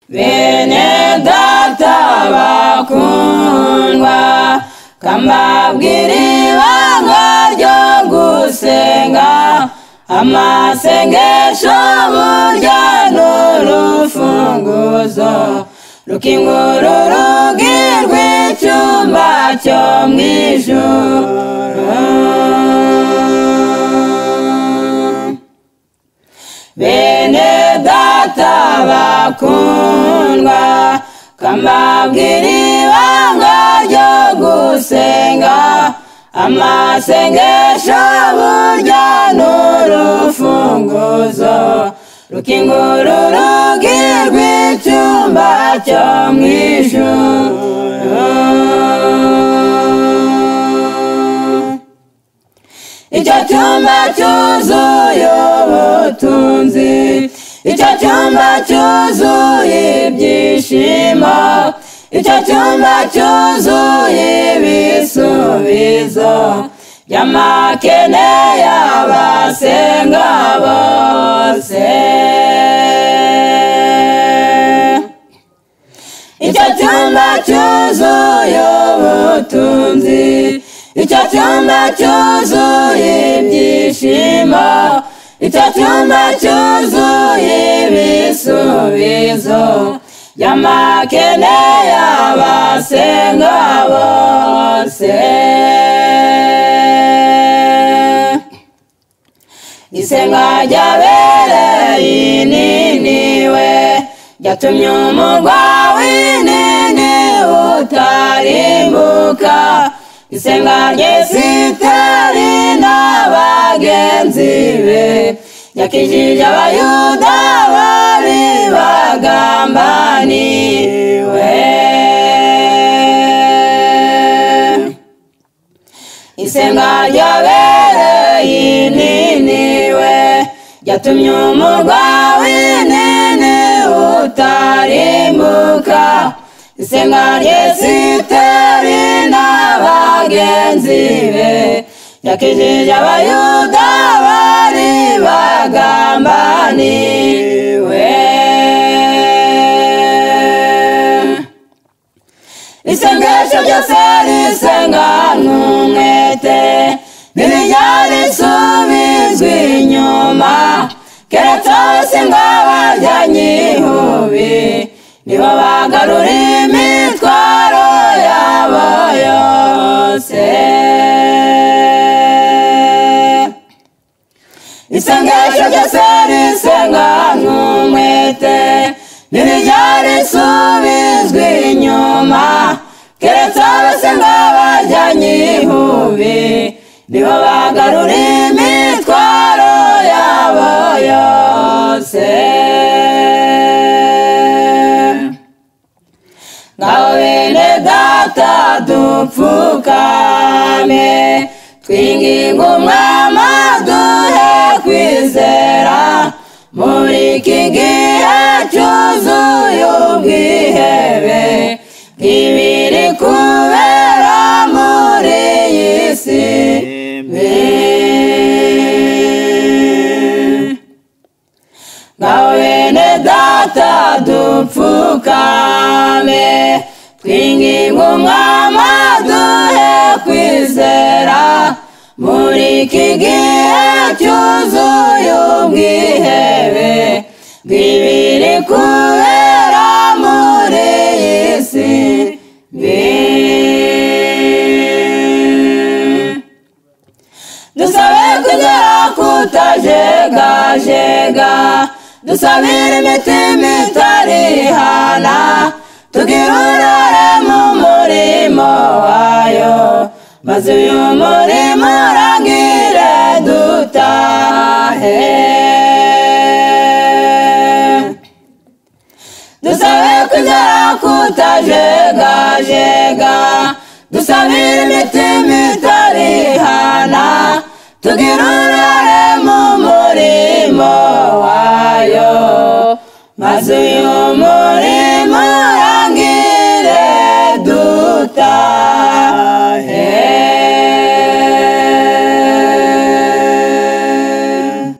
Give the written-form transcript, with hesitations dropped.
Bene data bakundwa, kambabwira ibanga ryo gusenga, amasengesho burya n'urufunguzo rukingura urugi rw'icyumba cyo mu ijuru. Bene data bakundwa, kambabwira ibanga ryo gusenga, amasengesho burya n'urufunguzo rukingura urugi rw'icyumba cyo mu ijuru. Icyo cyumba cyuzuye ubutunzi, icyo cyumba cyuzuye ibyishimo, icyo cyumba cyuzuye ibisubizo by'amakene y'abasenga bose. Icyo cyumba cyuzuye ubutunzi, icyo cyumba cyuzuye ibyishimo, icyo cyumba cyuzuye ibisubizo by'amakene y'abasenga bose. Isenga ryabereye ininiwe ryatumye umurwa w'inini utarimbuka. Isenga ry'Esiteri n'abagenzi be ryakijije abayuda bari bagambaniwe. Isenga ryabereye ininiwe ryatumye umurwa w'inini utarimbuka. Isenga ry'Esiteri n'abagenzi be ryakijije abayuda bari bagambaniwe. Isengesho ryose risenga n'umwete ntirijya risubizwa inyuma, keretse abasenga bajyanye ihubi nibo bagarura imitwaro yabo yose. Isengesho ryose risenga n'umwete ntirijya risubizwa inyuma, keretse abasenga bajyanye ihubi nibo bagarura imitwaro yabo yose. Ngaho bene data dupfukame, twinginga umwami aduhe kwizera muri iki gihe cyuzuye ubwihebe bw'ibiri kubera muri iyi si mbi. Ngaho bene data dupfukame, twinginga umwami aduhe kwizera muri iki gihe cyuzuye ubwihebe bw'ibiri kubera muri iyi si mbi. Dusabe kugera kutajegajega, dusabire imitima itarihana, tugira uruhare mu murimo wayo, maze uyu murimo urangire dutahe. Dusabe kugera kutajegajega, dusabire imitima itarihana, tugira uruhare mu murimo wayo, maze uyu murimo